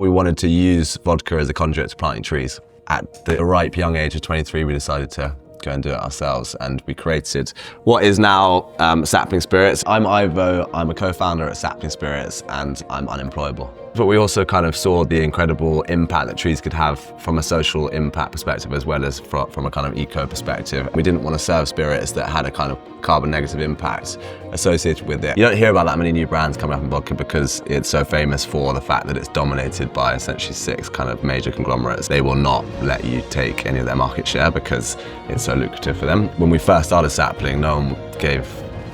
We wanted to use vodka as a conduit to planting trees. At the ripe young age of 23, we decided to go and do it ourselves, and we created what is now Sapling Spirits. I'm Ivo, I'm a co-founder at Sapling Spirits, and I'm unemployable. But we also kind of saw the incredible impact that trees could have from a social impact perspective as well as from a kind of eco perspective. We didn't want to serve spirits that had a kind of carbon negative impact associated with it. You don't hear about that many new brands coming up in vodka because it's so famous for the fact that it's dominated by essentially 6 kind of major conglomerates. They will not let you take any of their market share because it's so lucrative for them. When we first started Sapling, no one gave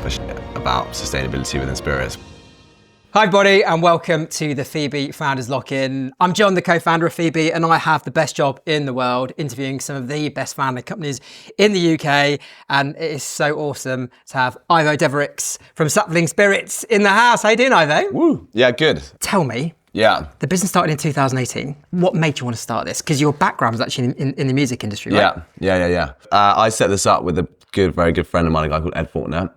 a shit about sustainability within spirits. Hi everybody and welcome to the FEBE Founders Lock-In. I'm John, the co-founder of FEBE, and I have the best job in the world interviewing some of the best founder companies in the UK, and it is so awesome to have Ivo Devereux from Sapling Spirits in the house. How you doing, Ivo? Woo! Yeah, good. Tell me, the business started in 2018. What made you want to start this? Because your background was actually in the music industry, right? Yeah. I set this up with a very good friend of mine, a guy called Ed.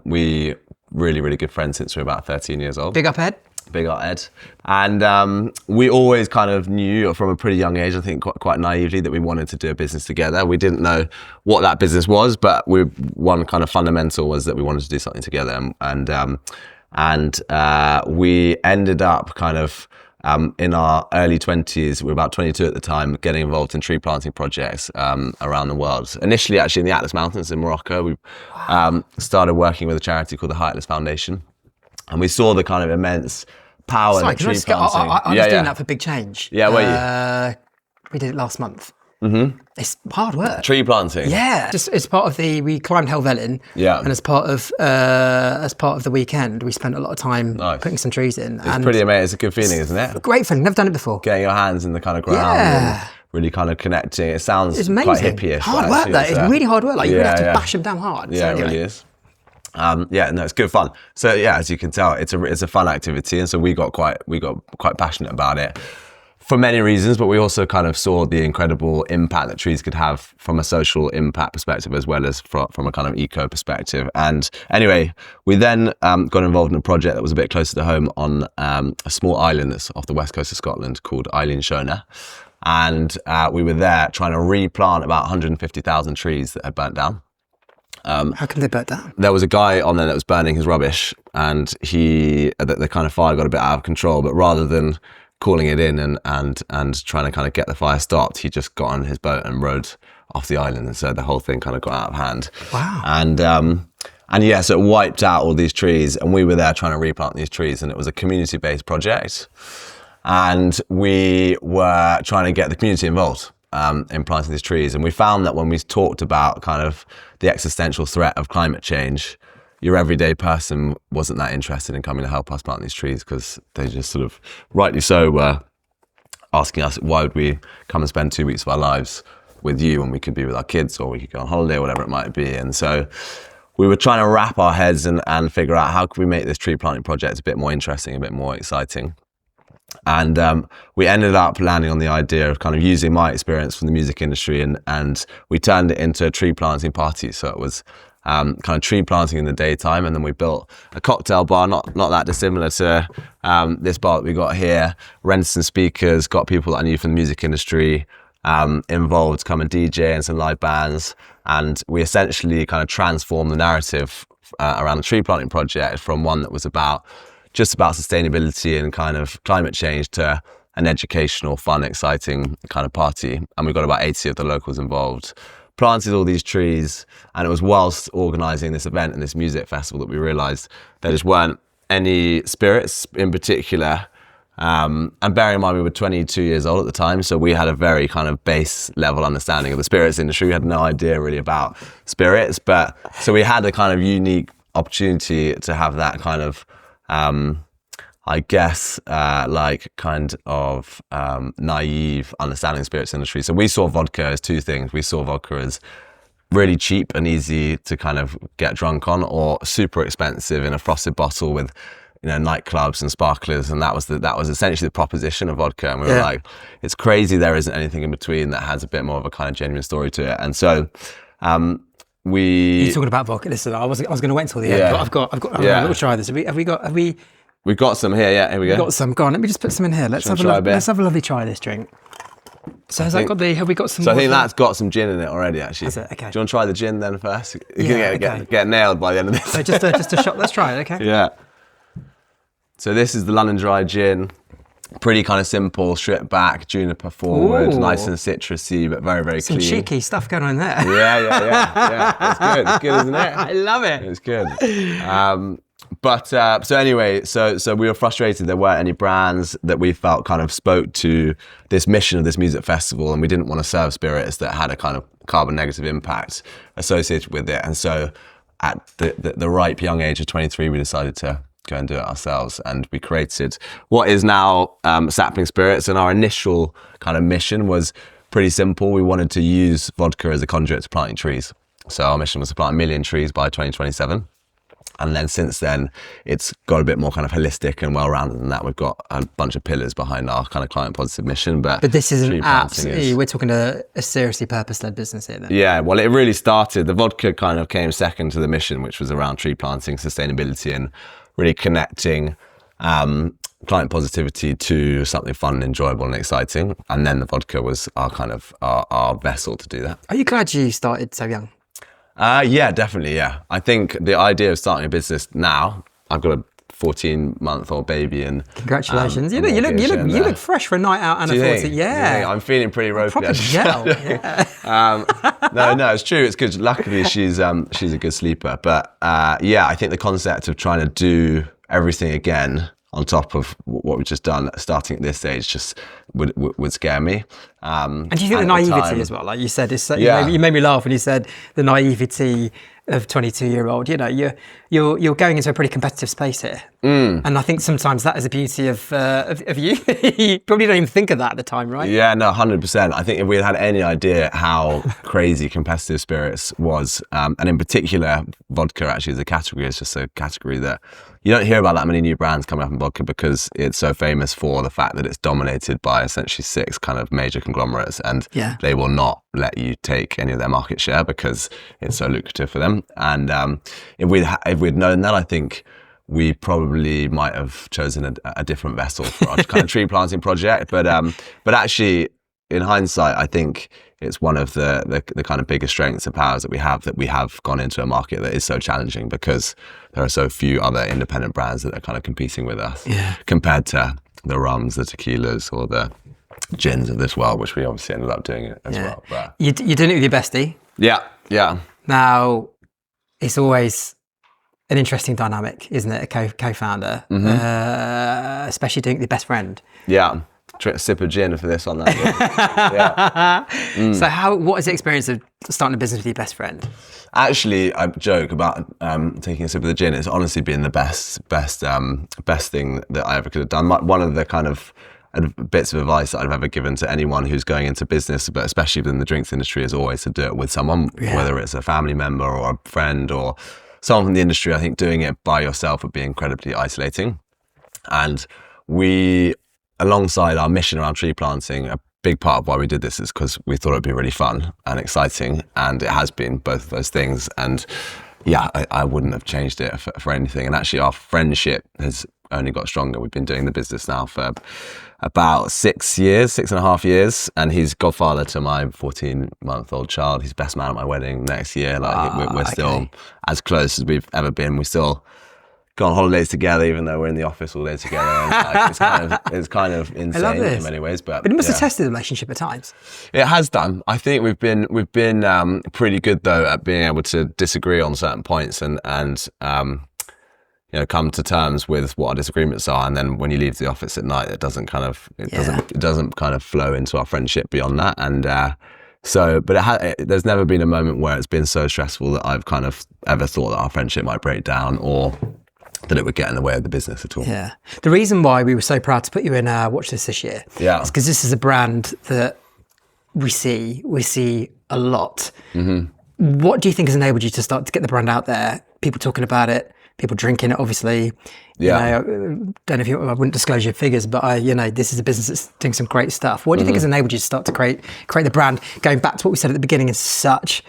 We really good friends since we were about 13 years old. Big up, Ed. Big up, Ed. And we always kind of knew from a pretty young age, I think quite naively, that we wanted to do a business together. We didn't know what that business was, but one kind of fundamental was that we wanted to do something together. And we ended up kind of in our early 20s, we were about 22 at the time, getting involved in tree planting projects around the world. Initially, actually in the Atlas Mountains in Morocco, we started working with a charity called the Atlas Foundation. And we saw the kind of immense power that tree planting. I was doing that for Big Change. Yeah, were you? We did it last month. Mm-hmm. It's hard work. Tree planting. Yeah, just as part of we climbed Helvellyn. Yeah. And as part of the weekend, we spent a lot of time putting some trees in. It's pretty amazing. It's a good feeling, isn't it? Great feeling. Never done it before. Getting your hands in the kind of ground. And really kind of connecting. It sounds quite hippie-ish. Hard work though. It's really hard work. Like you really have to bash them down hard. Yeah, it really is. It's good fun. So as you can tell, it's a fun activity, and so we got quite passionate about it for many reasons. But we also kind of saw the incredible impact that trees could have from a social impact perspective as well as from a kind of eco perspective. And anyway, we then got involved in a project that was a bit closer to home on a small island that's off the west coast of Scotland called Eilean Shona. And we were there trying to replant about 150,000 trees that had burnt down. How come they burnt down? There was a guy on there that was burning his rubbish, and the kind of fire got a bit out of control. But rather than calling it in and trying to kind of get the fire stopped, he just got on his boat and rowed off the island, and so the whole thing kind of got out of hand. Wow. And so it wiped out all these trees, and we were there trying to replant these trees, and it was a community-based project, and we were trying to get the community involved in planting these trees. And we found that when we talked about kind of the existential threat of climate change, your everyday person wasn't that interested in coming to help us plant these trees, because they just sort of, rightly so, were asking us, why would we come and spend 2 weeks of our lives with you when we could be with our kids, or we could go on holiday, or whatever it might be. And so we were trying to wrap our heads and figure out how could we make this tree planting project a bit more interesting, a bit more exciting. And we ended up landing on the idea of kind of using my experience from the music industry, and we turned it into a tree planting party. So it was kind of tree planting in the daytime, and then we built a cocktail bar, not that dissimilar to this bar that we got here. Rented some speakers, got people that I knew from the music industry involved, come and DJ and some live bands, and we essentially kind of transformed the narrative around the tree planting project from one that was just about sustainability and kind of climate change to an educational, fun, exciting kind of party. And we got about 80 of the locals involved, planted all these trees, and it was whilst organising this event and this music festival that we realised there just weren't any spirits in particular. And bearing in mind we were 22 years old at the time, so we had a very kind of base level understanding of the spirits industry. We had no idea really about spirits, but so we had a kind of unique opportunity to have that kind of naive understanding of the spirits industry. So we saw vodka as 2 things. We saw vodka as really cheap and easy to kind of get drunk on, or super expensive in a frosted bottle with, nightclubs and sparklers. And that was essentially the proposition of vodka. And we were like, it's crazy there isn't anything in between that has a bit more of a kind of genuine story to it. And so You're talking about vodka. Listen, I was going to wait until the end, but I've got a little try this. Have we We've got some here. Yeah, here we go. Got some. Go on, let me just put some in here. Let's have a lovely try of this drink. So have we got some? So I think that's got some gin in it already. Actually, has it? Okay. Do you want to try the gin then first? You're Yeah, gonna get nailed by the end of this. So just a shot. Let's try it. Okay. Yeah. So this is the London Dry gin. Pretty kind of simple, strip back, juniper forward, nice and citrusy, but very, very clean. Some cheeky stuff going on there. Yeah. It's good. It's good, isn't it? I love it. It's good. So anyway, so we were frustrated there weren't any brands that we felt kind of spoke to this mission of this music festival, and we didn't want to serve spirits that had a kind of carbon negative impact associated with it. And so at the ripe young age of 23, we decided to go and do it ourselves, and we created what is now Sapling Spirits. And our initial kind of mission was pretty simple. We wanted to use vodka as a conduit to planting trees. So our mission was to plant 1 million trees by 2027. And then since then, it's got a bit more kind of holistic and well-rounded than that. We've got a bunch of pillars behind our kind of client positive mission. But this isn't absolutely, we're talking a seriously purpose-led business here then. Yeah, well, it really started, the vodka kind of came second to the mission, which was around tree planting, sustainability, and really connecting client positivity to something fun and enjoyable and exciting. And then the vodka was our kind of our vessel to do that. Are you glad you started so young? Yeah, definitely. Yeah, I think the idea of starting a business now, I've got a 14-month-old baby, and congratulations. You look fresh for a night out and a 40. Yeah, I'm feeling pretty ropey. Proper gel. Yeah. No, it's true. It's good. Luckily, she's a good sleeper. But yeah, I think the concept of trying to do everything again on top of what we've just done, starting at this age, just would scare me. And do you think the naivety as well? Like you said, you made me laugh when you said the naivety of 22-year-old. You know, you're going into a pretty competitive space here, and I think sometimes that is the beauty of you. You probably don't even think of that at the time, right? Yeah, no, 100%. I think if we had any idea how crazy competitive spirits was, and in particular vodka actually as a category, is just a category that you don't hear about that many new brands coming up in vodka because it's so famous for the fact that it's dominated by essentially 6 kind of major conglomerates, and they will not let you take any of their market share because it's so lucrative for them. And if we'd known that, I think we probably might have chosen a different vessel for our kind of tree planting project. But actually, in hindsight, I think it's one of the kind of biggest strengths and powers that we have gone into a market that is so challenging because there are so few other independent brands that are kind of competing with us compared to the rums, the tequilas, or the gins of this world, which we obviously ended up doing as well. But you're doing it with your bestie. Yeah. Now, it's always an interesting dynamic, isn't it? A co-founder, especially doing it with your best friend. Yeah. Sip of gin for this on that. So what is the experience of starting a business with your best friend? Actually, I joke about taking a sip of the gin. It's honestly been the best thing that I ever could have done. One of the kind of bits of advice that I've ever given to anyone who's going into business, but especially within the drinks industry, is always to do it with someone, whether it's a family member or a friend or someone from the industry. I think doing it by yourself would be incredibly isolating. And we, alongside our mission around tree planting, a big part of why we did this is because we thought it'd be really fun and exciting, and it has been both of those things. And yeah, I wouldn't have changed it for anything. And actually our friendship has only got stronger. We've been doing the business now for about 6.5 years, and he's godfather to my 14-month-old child. He's best man at my wedding next year. Like we're still as close as we've ever been. We still go on holidays together, even though we're in the office all day together. And it's kind of insane in many ways. But it must have tested the relationship at times. It has done. I think we've been pretty good though at being able to disagree on certain points and come to terms with what our disagreements are. And then when you leave the office at night, it doesn't kind of flow into our friendship beyond that. And there's never been a moment where it's been so stressful that I've kind of ever thought that our friendship might break down or that it would get in the way of the business at all. Yeah. The reason why we were so proud to put you in our watch list this year is because this is a brand that we see a lot. Mm-hmm. What do you think has enabled you to start to get the brand out there? People talking about it, people drinking it, obviously. I don't know if I wouldn't disclose your figures, but this is a business that's doing some great stuff. What do you think has enabled you to start to create the brand? Going back to what we said at the beginning, is such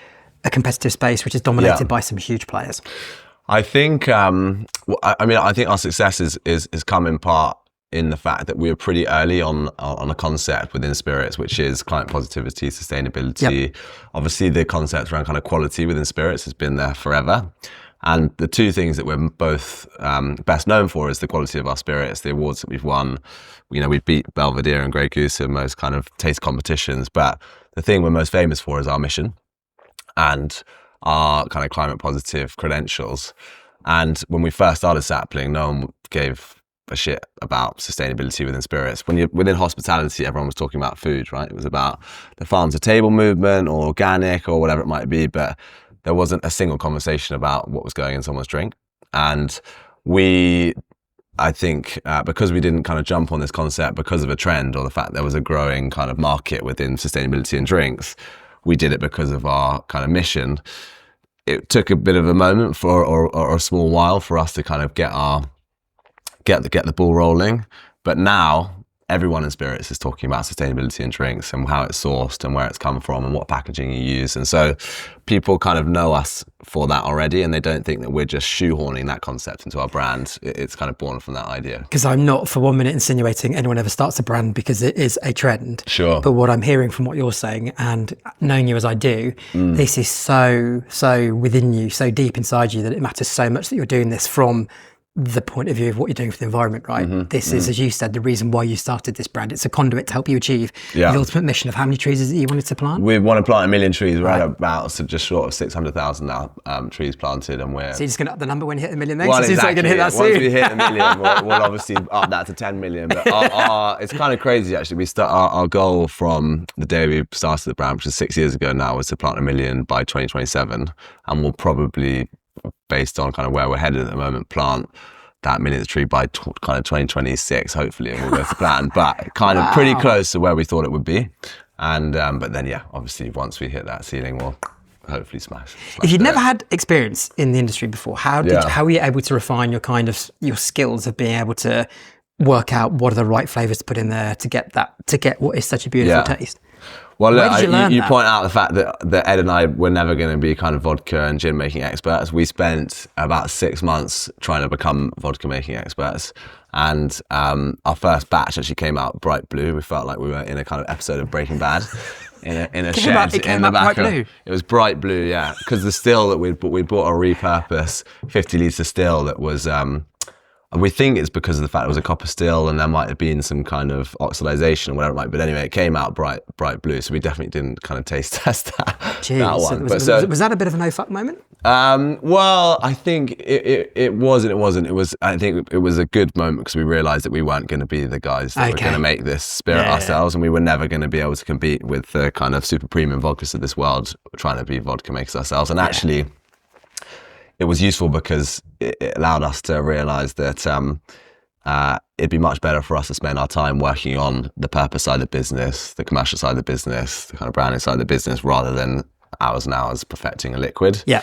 a competitive space which is dominated by some huge players. I think, I think our success is come in part in the fact that we were pretty early on a concept within spirits, which is client positivity, sustainability. Yep. Obviously, the concept around kind of quality within spirits has been there forever. And the two things that we're both best known for is the quality of our spirits, the awards that we've won. You know, we beat Belvedere and Grey Goose in most kind of taste competitions. But the thing we're most famous for is our mission and our kind of climate positive credentials. And when we first started Sapling, no one gave a shit about sustainability within spirits. When you're within hospitality, everyone was talking about food, right? It was about the farm to table movement or organic or whatever it might be, but there wasn't a single conversation about what was going in someone's drink. And I think because we didn't kind of jump on this concept because of a trend or the fact there was a growing kind of market within sustainability in drinks, we did it because of our kind of mission. It took a bit of a moment or a small while for us to kind of get the ball rolling. But now everyone in spirits is talking about sustainability in drinks and how it's sourced and where it's come from and what packaging you use. And so people kind of know us for that already, and they don't think that we're just shoehorning that concept into our brand. It's kind of born from that idea. Because I'm not for 1 minute insinuating anyone ever starts a brand because it is a trend. Sure. But what I'm hearing from what you're saying and knowing you as I do, this is so within you, so deep inside you that it matters so much that you're doing this from the point of view of what you're doing for the environment, right? This is, as you said, the reason why you started this brand. It's a conduit to help you achieve the ultimate mission of how many trees is it you wanted to plant? We want to plant 1 million trees. We're at about just short of 600,000 now, trees planted, and we're... So you're just going to up the number when you hit the million then? Well, It seems like you're going to hit that soon. Once we hit the million, we'll obviously up that to 10 million. But it's kind of crazy, actually. We start our goal from the day we started the brand, which is 6 years ago now, was to plant 1 million by 2027. And we'll probably, based on kind of where we're headed at the moment, plant that millionth tree by kind of 2026, hopefully, and we'll go to plan. But kind of pretty close to where we thought it would be. And but then, yeah, obviously, once we hit that ceiling, we'll hopefully smash. If you'd never had experience in the industry before, how were you able to refine your skills of being able to work out what are the right flavors to put in there to get what is such a beautiful taste? Well, look, you point out the fact that Ed and I were never going to be kind of vodka and gin making experts. We spent about 6 months trying to become vodka making experts. And our first batch actually came out bright blue. We felt like we were in a kind of episode of Breaking Bad. In a shed in the back. It was bright blue, yeah. Because the still that we bought a repurpose 50 litre still that was... And we think it's because of the fact it was a copper still and there might have been some kind of oxidization or whatever it might be. But anyway, it came out bright blue. So we definitely didn't kind of taste test that one. Was that a bit of an oh-fuck moment? Well, I think it was and it wasn't. I think it was a good moment because we realised that we weren't going to be the guys that were going to make this spirit ourselves, and we were never going to be able to compete with the kind of super premium vodkas of this world trying to be vodka makers ourselves. And actually... it was useful because it allowed us to realise that it'd be much better for us to spend our time working on the purpose side of the business, the commercial side of the business, the kind of branding side of the business, rather than hours and hours perfecting a liquid. Yeah.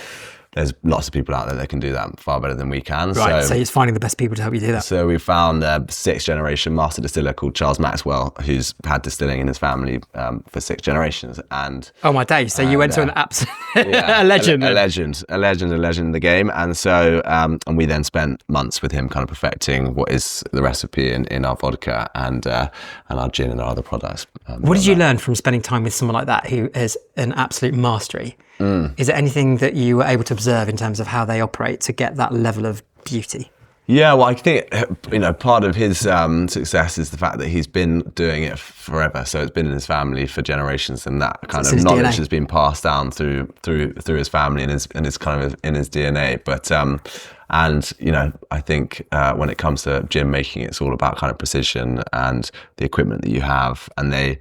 There's lots of people out there that can do that far better than we can. Right, so he's finding the best people to help you do that. So we found a 6th generation master distiller called Charles Maxwell, who's had distilling in his family for 6 generations. And oh my days! So you went to an absolute a legend, a legend in the game. And so and we then spent months with him, kind of perfecting what is the recipe in our vodka and our gin and our other products. What did you learn from spending time with someone like that, who is an absolute mastery? Is there anything that you were able to observe in terms of how they operate to get that level of beauty? Yeah, well, I think, part of his success is the fact that he's been doing it forever. So it's been in his family for generations, and that kind of knowledge has been passed down through his family and is kind of in his DNA. But I think when it comes to gin making, it's all about kind of precision and the equipment that you have, and they,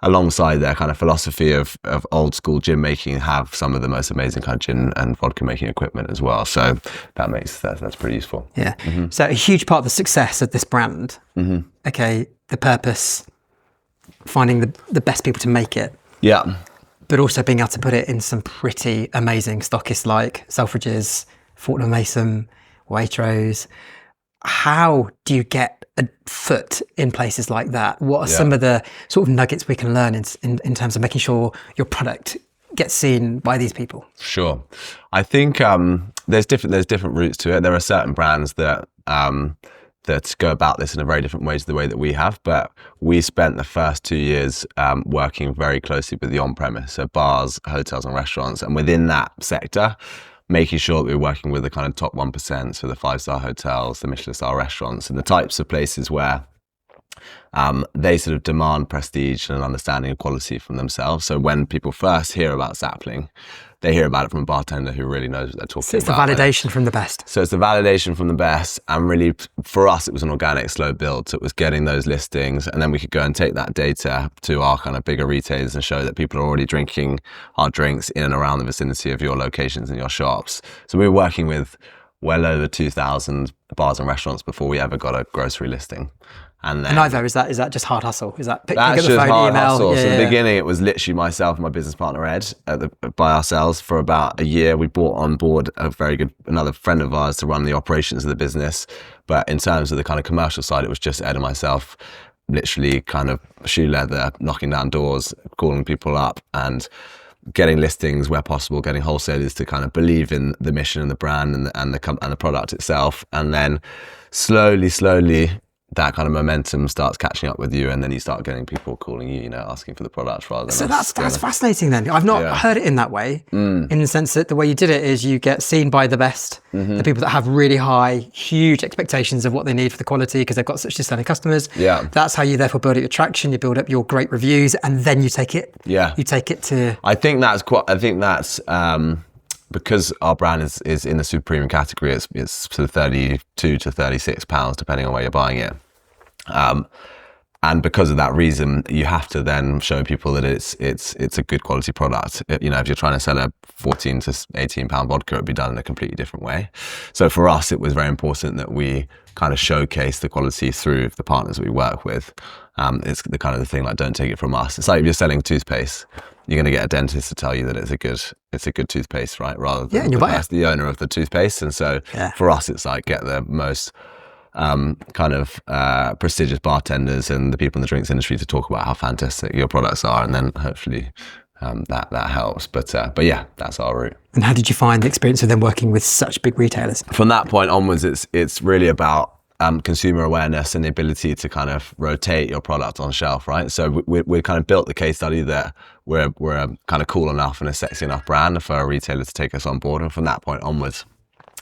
alongside their kind of philosophy of old school gin making, have some of the most amazing kind of gin and vodka making equipment as well. So that's pretty useful. Yeah. Mm-hmm. So a huge part of the success of this brand, the purpose, finding the best people to make it. Yeah. But also being able to put it in some pretty amazing stockists like Selfridges, Fortnum Mason, Waitrose. How do you get a foot in places like that? What are some of the sort of nuggets we can learn in terms of making sure your product gets seen by these people? Sure. I think there's different routes to it. There are certain brands that that go about this in a very different way to the way that we have. But we spent the first 2 years working very closely with the on-premise, so bars, hotels and restaurants. And within that sector, making sure that we're working with the kind of top 1%, so the 5-star hotels, the Michelin-star restaurants, and the types of places where they sort of demand prestige and an understanding of quality from themselves. So when people first hear about Sapling, they hear about it from a bartender who really knows what they're talking about. So it's the validation from the best. So it's the validation from the best. And really, for us, it was an organic, slow build. So it was getting those listings. And then we could go and take that data to our kind of bigger retailers and show that people are already drinking our drinks in and around the vicinity of your locations and your shops. So we were working with well over 2,000 bars and restaurants before we ever got a grocery listing. And Ivo, is that just hard hustle? Is that pick up that's the just phone, hard email? hustle. Yeah, So in the beginning, it was literally myself and my business partner Ed by ourselves for about a year. We brought on board another friend of ours to run the operations of the business. But in terms of the kind of commercial side, it was just Ed and myself, literally kind of shoe leather, knocking down doors, calling people up, and getting listings where possible, getting wholesalers to kind of believe in the mission and the brand and the product itself, and then slowly that kind of momentum starts catching up with you, and then you start getting people calling you, asking for the product rather than. So that's fascinating then. I've not heard it in that way, in the sense that the way you did it is you get seen by the best, the people that have really high, huge expectations of what they need for the quality because they've got such discerning customers. Yeah. That's how you therefore build up your traction, you build up your great reviews, and then you take it. Yeah. You take it to. I think that's because our brand is in the super premium category, it's sort of £32 to £36 depending on where you're buying it, and because of that reason, you have to then show people that it's a good quality product. If you're trying to sell a £14 to £18 vodka, it'd be done in a completely different way. So for us, it was very important that we kind of showcase the quality through the partners that we work with. It's the kind of the thing like, don't take it from us. It's like if you're selling toothpaste, you're going to get a dentist to tell you that it's a good toothpaste, right? Rather than the owner of the toothpaste. And so for us, it's like get the most prestigious bartenders and the people in the drinks industry to talk about how fantastic your products are, and then hopefully that helps. But yeah, that's our route. And how did you find the experience of them working with such big retailers? From that point onwards, it's really about consumer awareness and the ability to kind of rotate your product on shelf, right? So we kind of built the case study that we're a kind of cool enough and a sexy enough brand for a retailer to take us on board. And from that point onwards,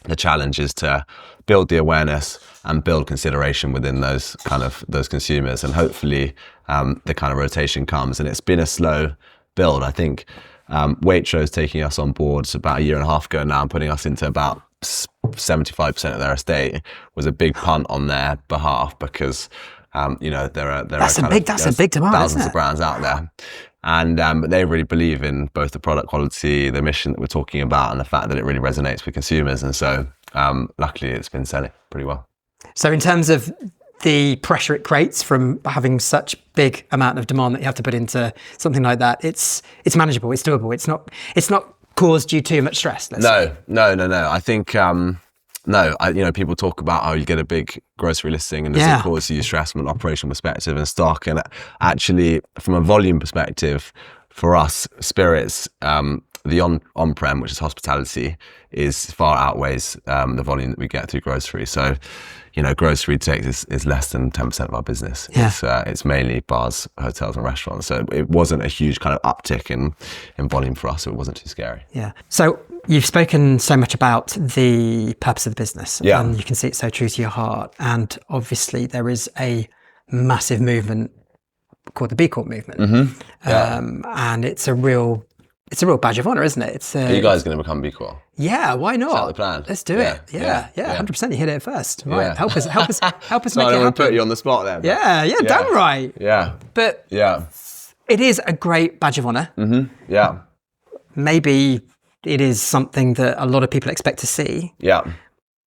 the challenge is to build the awareness and build consideration within those consumers, and hopefully the kind of rotation comes. And it's been a slow build. I think Waitrose taking us on board about a year and a half ago now and putting us into about 75% of their estate was a big punt on their behalf, because there are that's a big demand, thousands of brands out there, and but they really believe in both the product quality, the mission that we're talking about, and the fact that it really resonates with consumers. And so luckily it's been selling pretty well. So in terms of the pressure it creates from having such big amount of demand that you have to put into something like that, it's manageable, it's doable, it's not caused you too much stress? No. I think people talk about how you get a big grocery listing and does it cause you stress from an operational perspective and stock, and actually from a volume perspective, for us, spirits, the on-prem, which is hospitality, is far outweighs the volume that we get through grocery. So, grocery takes is less than 10% of our business. Yeah. It's mainly bars, hotels and restaurants. So it wasn't a huge kind of uptick in volume for us. So it wasn't too scary. Yeah. So you've spoken so much about the purpose of the business. Yeah. And you can see it's so true to your heart. And obviously there is a massive movement called the B Corp movement. Mm-hmm. Yeah. And it's a real badge of honor, isn't it? Are you guys going to become B Corp? Yeah, why not? Is that the plan? Let's do it. Yeah, 100%. You hit it first. Right, Yeah. help us make it happen. I don't want to put you on the spot there. Yeah, damn right. Yeah. But it is a great badge of honor. Mm-hmm. Yeah. Maybe it is something that a lot of people expect to see. Yeah.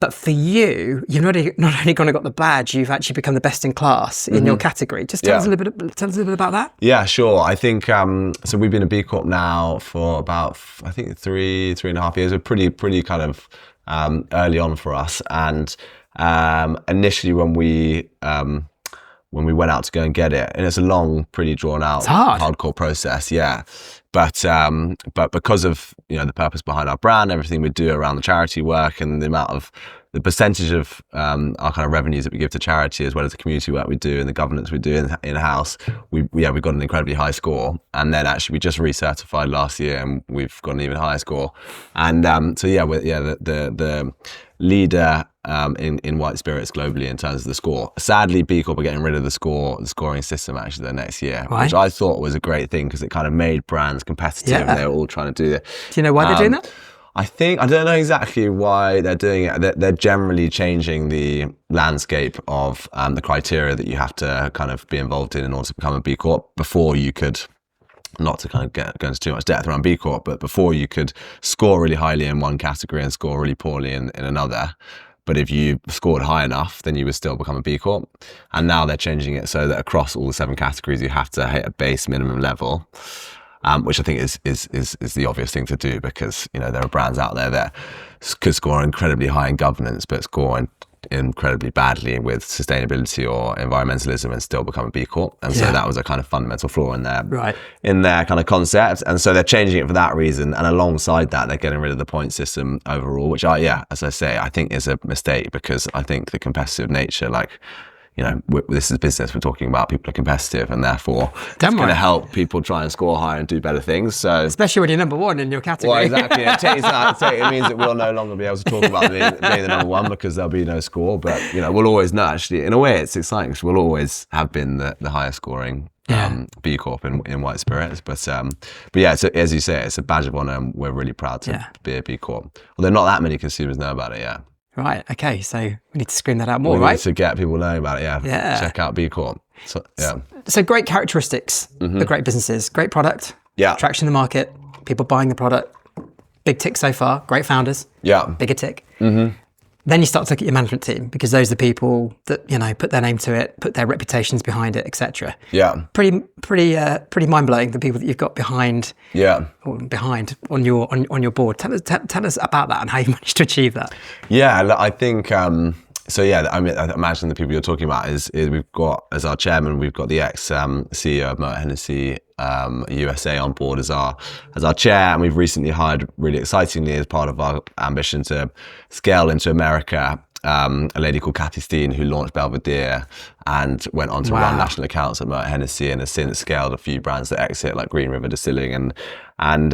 But for you, you've not only gone and got the badge, you've actually become the best in class in your category. Just tell us a little bit about that. Yeah, sure. I think so. We've been a B Corp now for about I think three and a half years. We're pretty kind of early on for us. And initially, when we when we went out to go and get it. And it's a long, pretty drawn out, hardcore process. Yeah. But because of, the purpose behind our brand, everything we do around the charity work and the percentage of our kind of revenues that we give to charity, as well as the community work we do and the governance we do in-house, we got an incredibly high score. And then actually we just recertified last year and we've got an even higher score. And the leader in white spirits globally in terms of the score. Sadly, B Corp are getting rid of the scoring system actually the next year, which I thought was a great thing because it kind of made brands competitive. And they were all trying to do it. Do you know why they're doing that? I don't know exactly why they're doing it. They're generally changing the landscape of the criteria that you have to kind of be involved in order to become a B Corp. Before you could, not to kind of go into too much depth around B Corp, but before you could score really highly in one category and score really poorly in another. But if you scored high enough, then you would still become a B Corp. And now they're changing it so that across all the 7 categories, you have to hit a base minimum level. Which I think is the obvious thing to do because, there are brands out there that could score incredibly high in governance, but score incredibly badly with sustainability or environmentalism and still become a B Corp. And so that was a kind of fundamental flaw in their kind of concept. And so they're changing it for that reason. And alongside that, they're getting rid of the point system overall, which as I say, I think is a mistake because I think the competitive nature, this is business. We're talking about people are competitive, and therefore it's going to help people try and score higher and do better things. So, especially when you're number one in your category. Well, exactly. It means that we'll no longer be able to talk about being the number one because there'll be no score. But we'll always know. Actually, in a way, it's exciting because we'll always have been the highest scoring B Corp in white spirits. But yeah, so as you say, it's a badge of honor, and we're really proud to be a B Corp. Although not that many consumers know about it yet. Right. Okay. So we need to screen that out more, right? To get people knowing about it. Yeah. Check out B Corp. So great characteristics of great businesses, great product. Yeah. Traction in the market, people buying the product. Big tick so far. Great founders. Yeah. Bigger tick. Then you start to look at your management team because those are the people that put their name to it, put their reputations behind it, etc. Yeah. Pretty mind blowing. The people that you've got behind. Yeah. Or behind on your board. Tell us about that and how you managed to achieve that. Yeah, I think. So yeah, I mean, I imagine the people you're talking about is we've got as our chairman, we've got the ex CEO of Moet Hennessy USA on board as our chair, and we've recently hired, really excitingly, as part of our ambition to scale into America, a lady called Kathy Steen, who launched Belvedere and went on to run national accounts at Moet Hennessy and has since scaled a few brands that exit, like Green River Distilling and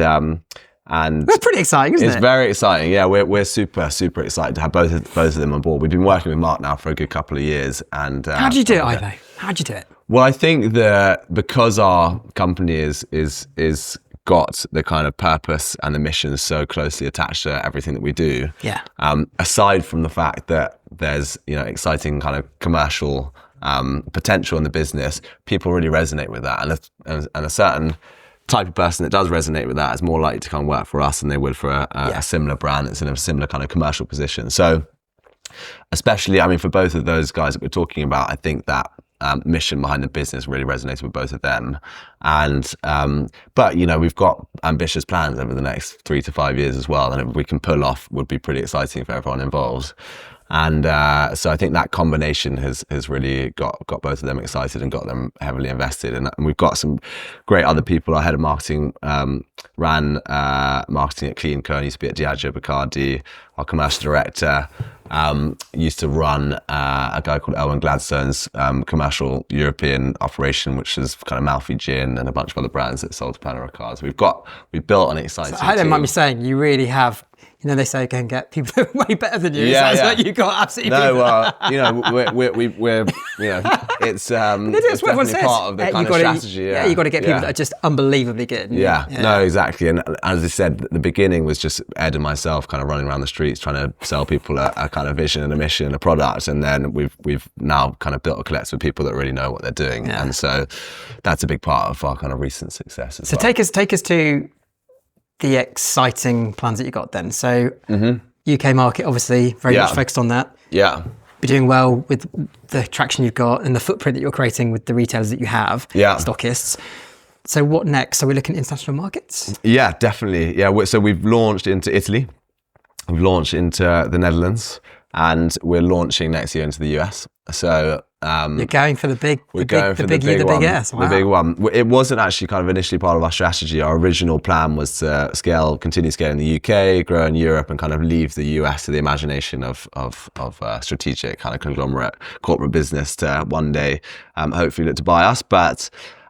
that's pretty exciting, isn't it? It's very exciting. Yeah, we're super excited to have both of them on board. We've been working with Mark now for a good couple of years. And how do you do it, Ivo? How do you do it? Well, I think that because our company is got the kind of purpose and the mission so closely attached to everything that we do. Yeah. Aside from the fact that there's exciting kind of commercial potential in the business, people really resonate with that, and a certain type of person that does resonate with that is more likely to come work for us than they would for a similar brand that's in a similar kind of commercial position. So especially, I mean, for both of those guys that we're talking about, I think that mission behind the business really resonates with both of them. And but we've got ambitious plans over the next 3 to 5 years as well, and if we can pull off, would be pretty exciting for everyone involved. And so I think that combination has really got both of them excited and got them heavily invested. And we've got some great other people. Our head of marketing ran marketing at Clean Co, used to be at Diageo Bacardi. Our commercial director used to run a guy called Elwyn Gladstone's commercial European operation, which is kind of Malfi Gin and a bunch of other brands that sold to Pernod Ricard. So we've built an exciting team. I don't mind me saying, you really have. They say go and get people that are way better than you. Yeah, so like you got absolutely. No, we're it's definitely part of the kind of strategy. You got to get people that are just unbelievably good. Yeah, no, exactly. And as I said, the beginning was just Ed and myself kind of running around the streets trying to sell people a kind of vision and a mission, a product, and then we've now kind of built a collective of people that really know what they're doing, and so that's a big part of our kind of recent success as well. So take us to the exciting plans that you got then. So UK market, obviously very much focused on that. Yeah. Be doing well with the traction you've got and the footprint that you're creating with the retailers that you have, stockists. So what next? So we're looking at international markets? Yeah, definitely. Yeah, so we've launched into Italy. We've launched into the Netherlands, and we're launching next year into the US. So You're going for the big, we're going for the big one. Wow. The big one. It wasn't actually kind of initially part of our strategy. Our original plan was to continue scaling the UK, grow in Europe, and kind of leave the US to the imagination of strategic kind of conglomerate corporate business to one day hopefully look to buy us. But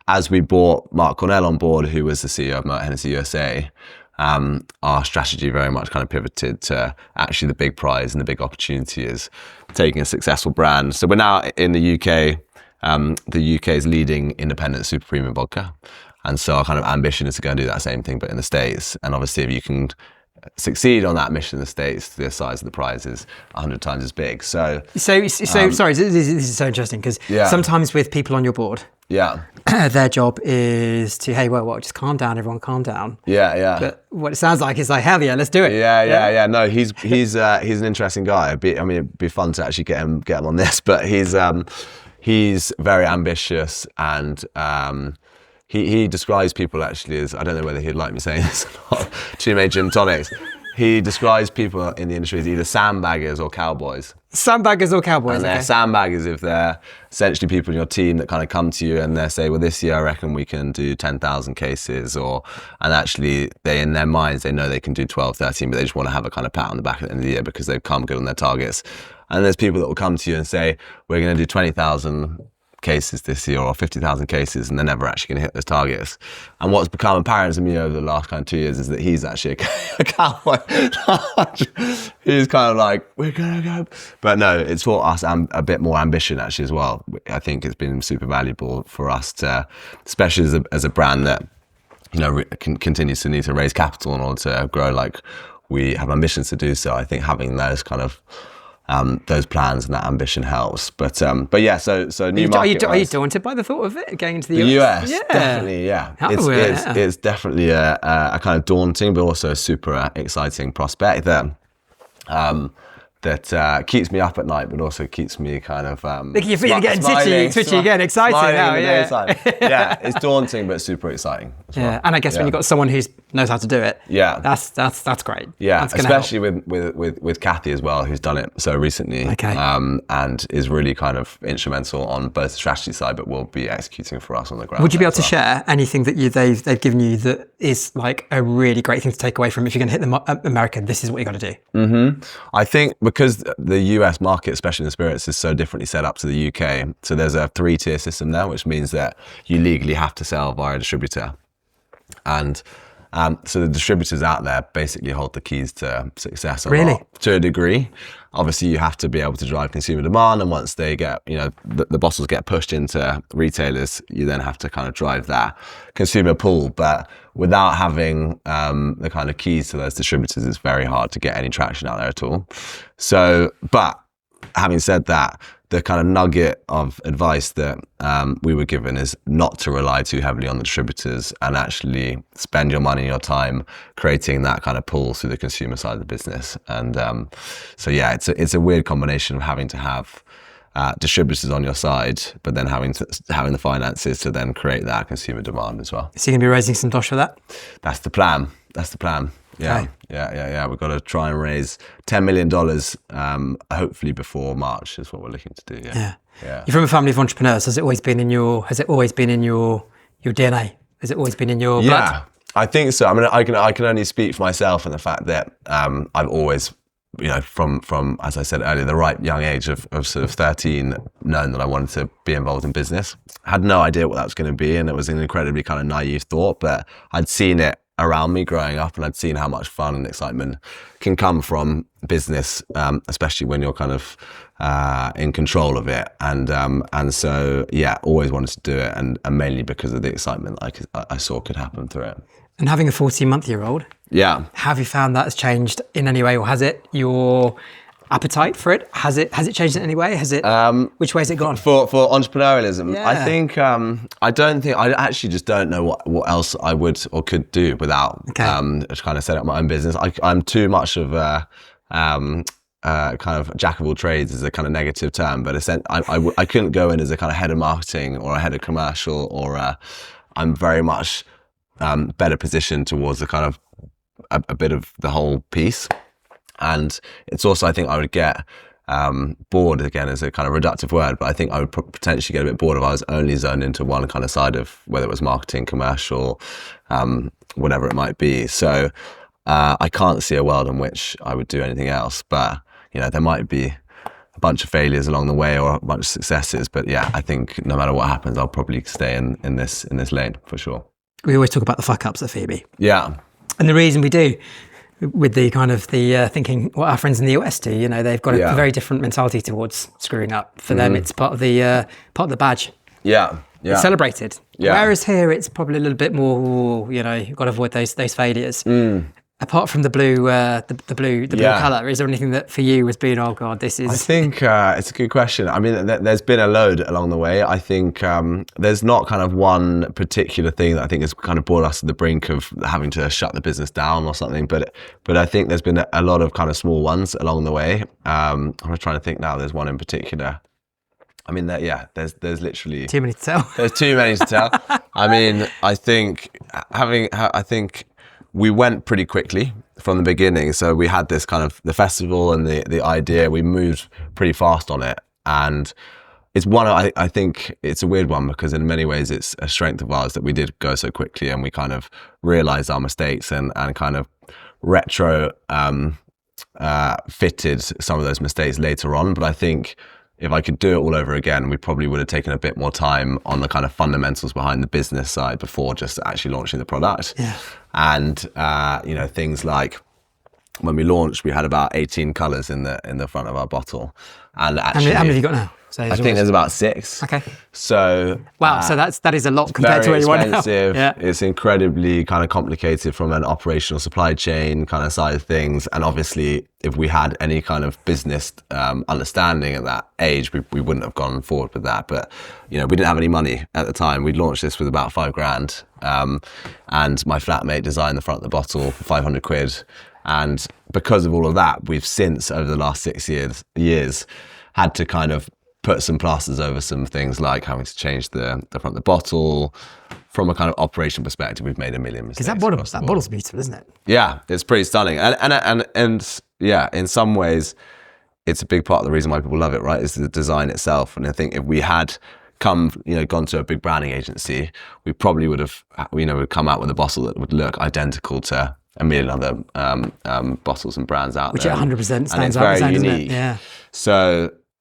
as we brought Mark Cornell on board, who was the CEO of Moet Hennessy USA, our strategy very much kind of pivoted to actually the big prize and the big opportunity is taking a successful brand. So we're now in the UK, the UK's leading independent super premium vodka. And so our kind of ambition is to go and do that same thing, but in the States. And obviously if you can succeed on that mission in the States, the size of the prize is 100 times as big. So sorry, this is so interesting because sometimes with people on your board, their job is to, hey, well, just calm down, everyone, calm down. But what it sounds like is like, hell yeah, let's do it. No, he's an interesting guy. It'd be fun to actually get him on this, but he's very ambitious and he describes people actually as, I don't know whether he'd like me saying this or not, too many gin tonics. He describes people in the industry as either sandbaggers or cowboys. Sandbaggers or cowboys, and they're sandbaggers if they're essentially people in your team that kind of come to you and they say, well, this year I reckon we can do 10,000 cases, and actually they, in their minds, they know they can do 12, 13, but they just want to have a kind of pat on the back at the end of the year because they've come good on their targets. And there's people that will come to you and say, we're going to do 20,000 cases this year or 50,000 cases, and they're never actually going to hit those targets. And what's become apparent to me over the last kind of 2 years is that he's actually a cowboy. He's kind of like, we're going to go. But no, it's taught us a bit more ambition actually as well. I think it's been super valuable for us to, especially as a brand that, you know, continues to need to raise capital in order to grow like we have ambitions to do so. I think having those kind of those plans and that ambition helps, but yeah. So new market. Are you daunted by the thought of it going into the US? Definitely, yeah. It's definitely a kind of daunting, but also a super exciting prospect that keeps me up at night, but also keeps me kind of you're getting twitchy again, excited now. Yeah, it's daunting but super exciting. Well. And I guess when you've got someone who knows how to do it, that's great. Yeah, especially with Kathy as well, who's done it so recently, and is really kind of instrumental on both the strategy side, but will be executing for us on the ground. Would you be able to share anything that they've given you that is like a really great thing to take away from if you're going to hit the American? This is what you got to do. I think because the US market, especially in the spirits, is so differently set up to the UK. So there's a 3-tier system there, which means that you legally have to sell via a distributor. And so the distributors out there basically hold the keys to success to a degree. Obviously, you have to be able to drive consumer demand. And once they get, the bottles get pushed into retailers, you then have to kind of drive that consumer pool. But without having the kind of keys to those distributors, it's very hard to get any traction out there at all. So, but having said that, the kind of nugget of advice that we were given is not to rely too heavily on the distributors and actually spend your money and your time creating that kind of pull through the consumer side of the business. And so yeah, it's a weird combination of having to have distributors on your side, but then having the finances to then create that consumer demand as well. Is he going to be raising some dosh for that? That's the plan. Yeah. Okay. Yeah. We've got to try and raise $10 million, hopefully before March is what we're looking to do. Yeah. You're from a family of entrepreneurs. Has it always been in your DNA? Has it always been in your blood? Yeah, I think so. I mean, I can only speak for myself and the fact that I've always, from as I said earlier, the right young age of sort of 13, known that I wanted to be involved in business. I had no idea what that was going to be, and it was an incredibly kind of naive thought, but I'd seen it around me growing up, and I'd seen how much fun and excitement can come from business, especially when you're kind of in control of it. And so, yeah, always wanted to do it, and mainly because of the excitement I saw could happen through it. And having a 14-month-year-old, have you found that has changed in any way, or has it your appetite for it? Has it changed in any way? Has it? Which way has it gone? For entrepreneurialism, yeah. I think I actually just don't know what else I would or could do without kind of set up my own business. I'm too much of a kind of jack of all trades is a kind of negative term, but I couldn't go in as a kind of head of marketing or a head of commercial, or I'm very much better positioned towards the kind of a bit of the whole piece. And it's also, I think I would get bored again is a kind of reductive word, but I think I would potentially get a bit bored if I was only zoned into one kind of side of whether it was marketing, commercial, whatever it might be. So I can't see a world in which I would do anything else, but there might be a bunch of failures along the way or a bunch of successes. But yeah, I think no matter what happens, I'll probably stay in this lane for sure. We always talk about the fuck ups at FEBE. Yeah. And the reason we do, with the kind of the thinking what our friends in the US do, they've got a very different mentality towards screwing up. For them, it's part of the badge. Yeah. It's celebrated. Yeah. Whereas here, it's probably a little bit more, you've got to avoid those failures. Apart from the blue, blue colour, is there anything that for you has been, oh God, this is... I think it's a good question. I mean, there's been a load along the way. I think there's not kind of one particular thing that I think has kind of brought us to the brink of having to shut the business down or something. But I think there's been a lot of kind of small ones along the way. I'm trying to think now. There's one in particular. I mean, there's literally... Too many to tell. There's too many to tell. I mean, I think we went pretty quickly from the beginning. So we had this kind of the festival and the idea, we moved pretty fast on it. And it's one, I think it's a weird one because in many ways it's a strength of ours that we did go so quickly and we kind of realized our mistakes and kind of retro fitted some of those mistakes later on. But I think if I could do it all over again, we probably would have taken a bit more time on the kind of fundamentals behind the business side before just actually launching the product. Yeah. And things like when we launched, we had about 18 colours in the front of our bottle. And actually, how many have you got now? So I think there's about 6. Okay. So wow, so that is a lot compared to where you are now. Yeah. It's incredibly kind of complicated from an operational supply chain kind of side of things. And obviously, if we had any kind of business understanding at that age, we wouldn't have gone forward with that. But we didn't have any money at the time. We launched this with about £5,000, and my flatmate designed the front of the bottle for 500 quid. And because of all of that, we've since over the last 6 years had to kind of put some plasters over some things like having to change the front of the bottle. From a kind of operation perspective, we've made a million mistakes. Because that bottle's beautiful, isn't it? Yeah, it's pretty stunning. And yeah, in some ways, it's a big part of the reason why people love it, right? Is the design itself. And I think if we had gone to a big branding agency, we probably would have, would come out with a bottle that would look identical to a million other bottles and brands out there. Which 100% stands out. And it's very unique. Yeah.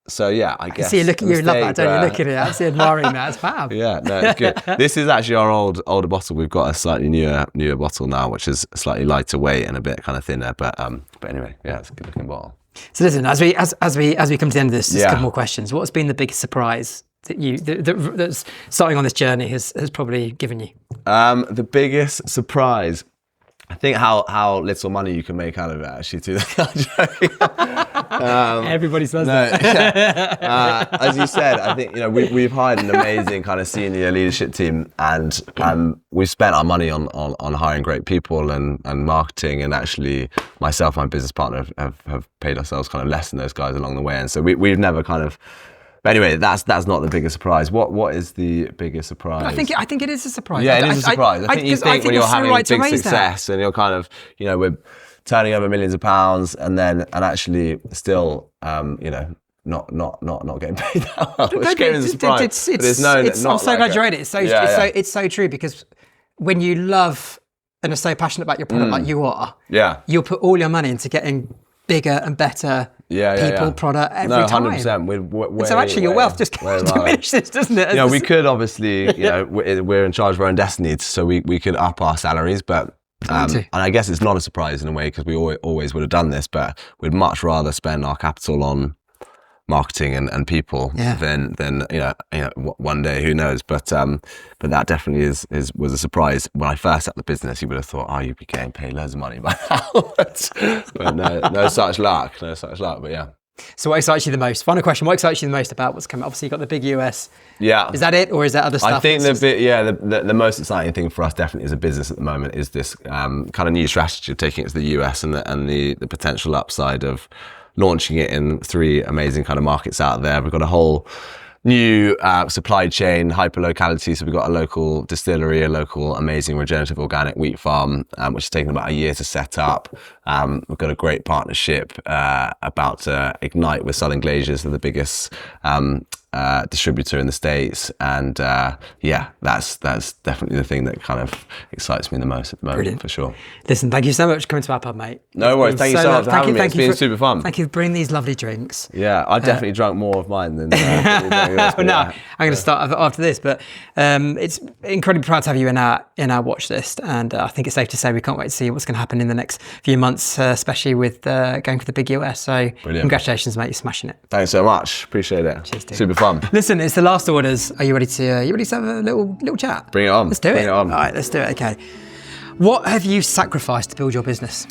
So yeah, I guess. See, you love that, don't you? Look at it. I'm admiring that. It's fab. Yeah, no, it's good. This is actually our older bottle. We've got a slightly newer bottle now, which is slightly lighter weight and a bit kind of thinner. But anyway, yeah, it's a good looking bottle. So listen, as we come to the end of this, just a couple more questions. What's been the biggest surprise that that's starting on this journey has probably given you? The biggest surprise, I think how little money you can make out of it, actually, too. Everybody says that. Yeah. As you said, I think, we've hired an amazing kind of senior leadership team, and we've spent our money on hiring great people and marketing, and actually myself and my business partner have paid ourselves kind of less than those guys along the way. And so we've never kind of... But anyway, that's not the biggest surprise. What is the biggest surprise? I think it is a surprise. Yeah, it is a surprise. I think when you're having big success and you're kind of, we're turning over millions of pounds and actually still, not getting paid that well, which came as a surprise. I'm so glad you read it. It's so true, because when you love and are so passionate about your product like you are, you'll put all your money into getting bigger and better people, product every time. 100%. So actually your wealth just diminishes, doesn't it? We could obviously, we're in charge of our own destiny, so we could up our salaries, but and I guess it's not a surprise in a way because we always would have done this, but we'd much rather spend our capital on marketing and people than one day, who knows, but that definitely was a surprise. When I first set the business, you would have thought, you'd be getting paid loads of money by now. but no such luck, but yeah. So what excites you the most? Final question, what excites you the most about what's coming? Obviously you've got the big US. Yeah. Is that it, or is that other stuff? I think the most exciting thing for us definitely as a business at the moment is this kind of new strategy of taking it to the US and the potential upside of launching it in 3 amazing kind of markets out there. We've got a whole new supply chain, hyper-locality. So we've got a local distillery, a local amazing regenerative organic wheat farm, which has taken about a year to set up. We've got a great partnership about to ignite with Southern Glaziers, they're the biggest distributor in the States, and that's definitely the thing that kind of excites me the most at the moment. Brilliant. For sure. Listen, thank you so much for coming to our pub, mate. No worries. Thank you so much for having me. It's been super fun. Thank you for bringing these lovely drinks. Yeah, I definitely drunk more of mine than yours, I'm going to start after this, but it's incredibly proud to have you in our watch list, and I think it's safe to say we can't wait to see what's going to happen in the next few months, especially with going for the big US. So brilliant. Congratulations, mate. You're smashing it. Thanks so much. Appreciate it. Cheers, dude. Super fun. Listen, it's the last orders. Are you ready to have a little chat? Bring it on. Let's do it. Bring it on. All right, let's do it. Okay. What have you sacrificed to build your business?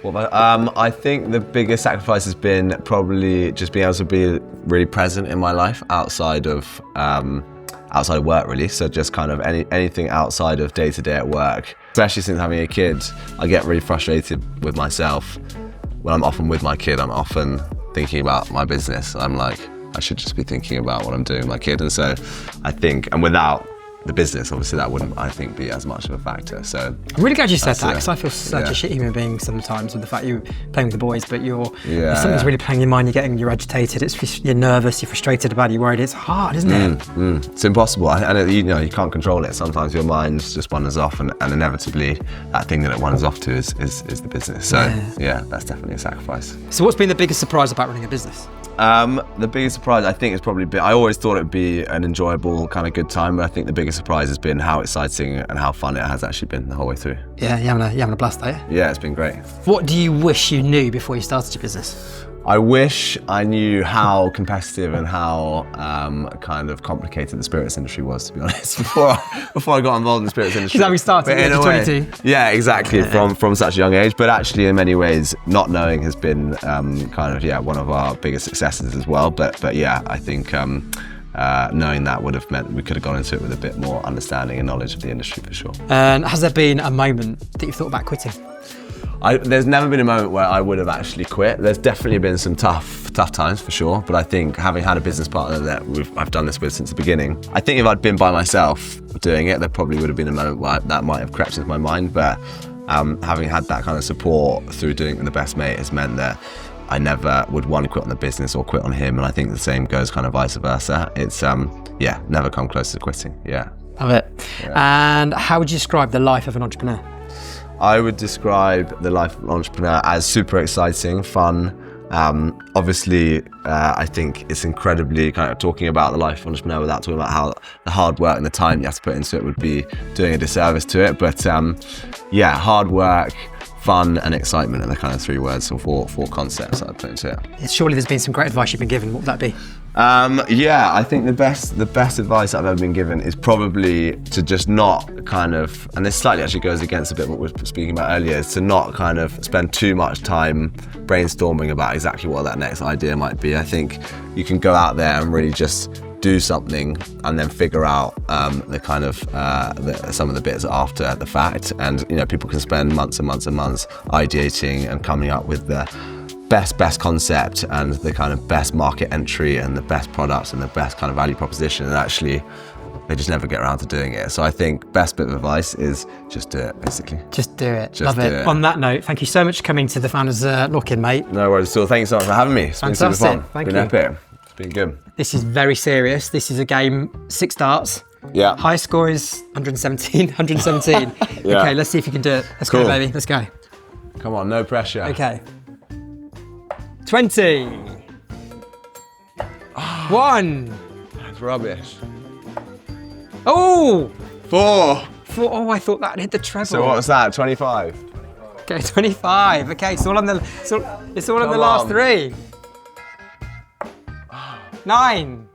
I think the biggest sacrifice has been probably just being able to be really present in my life outside of work, really. So just kind of anything outside of day to day at work. Especially since having a kid, I get really frustrated with myself. When I'm often with my kid, I'm often thinking about my business. I'm like, I should just be thinking about what I'm doing with my kid. And so I think, and without the business, obviously that wouldn't, I think, be as much of a factor. So I'm really glad you said that, because I feel such a shit human being sometimes with the fact you're playing with the boys, but if something's really playing your mind, you're agitated, you're nervous, you're frustrated about it, you're worried. It's hard, isn't it? It's impossible, and you can't control it. Sometimes your mind just wanders off, and inevitably that thing that it wanders off to is the business. So that's definitely a sacrifice. So what's been the biggest surprise about running a business? The biggest surprise, I think, is probably I always thought it'd be an enjoyable kind of good time, but I think the biggest surprise has been how exciting and how fun it has actually been the whole way through. Yeah, you're having a blast, are you? Yeah, it's been great. What do you wish you knew before you started your business? I wish I knew how competitive and how kind of complicated the spirits industry was, to be honest, before I got involved in the spirits industry. Because how we started at 22. Yeah, exactly, from such a young age. But actually, in many ways, not knowing has been one of our biggest successes as well. But yeah, I think knowing that would have meant we could have gone into it with a bit more understanding and knowledge of the industry for sure. And has there been a moment that you've thought about quitting? There's never been a moment where I would have actually quit. There's definitely been some tough times for sure, but I think having had a business partner that I've done this with since the beginning, I think if I'd been by myself doing it, there probably would have been a moment where that might have crept into my mind, but having had that kind of support through doing it with the best mate has meant that I never would want to quit on the business or quit on him, and I think the same goes kind of vice versa. It's never come close to quitting. Yeah. Love it. Yeah. And how would you describe the life of an entrepreneur? I would describe the life of an entrepreneur as super exciting, fun. Obviously, I think it's incredibly kind of talking about the life of an entrepreneur without talking about how the hard work and the time you have to put into it would be doing a disservice to it. But hard work, fun and excitement are the kind of three words or four concepts that I put into it. Surely there's been some great advice you've been given. What would that be? I think the best advice I've ever been given is probably to just not kind of, and this slightly actually goes against a bit what we were speaking about earlier, is to not kind of spend too much time brainstorming about exactly what that next idea might be. I think you can go out there and really just do something and then figure out the kind of some of the bits after the fact, and people can spend months and months and months ideating and coming up with the best concept and the kind of best market entry and the best products and the best kind of value proposition, and actually they just never get around to doing it. So I think best bit of advice is just do it, basically. Just do it. Love it. On that note, thank you so much for coming to the Founders Lock-In, mate. No worries at all. Thank you so much for having me. It's been super fun. Thank you. It's been epic. It's been good. This is very serious. This is a game, 6 darts. Yeah. High score is 117. Yeah. Okay, let's see if you can do it. Let's go, baby. Let's go. Come on, no pressure. Okay. 20. 1. That's rubbish. Oh! 4. Oh, I thought that hit the treble. So what's that? 25. Okay, 25. Okay, it's all on the last 3. 9.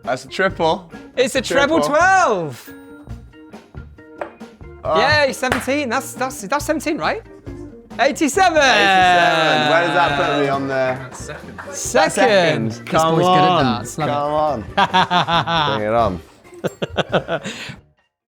That's a triple. It's a treble 12. Yeah, 17. That's 17, right? 87. Where does that put me on the second? Come boy's on. Good at darts. Come on. Bring it on.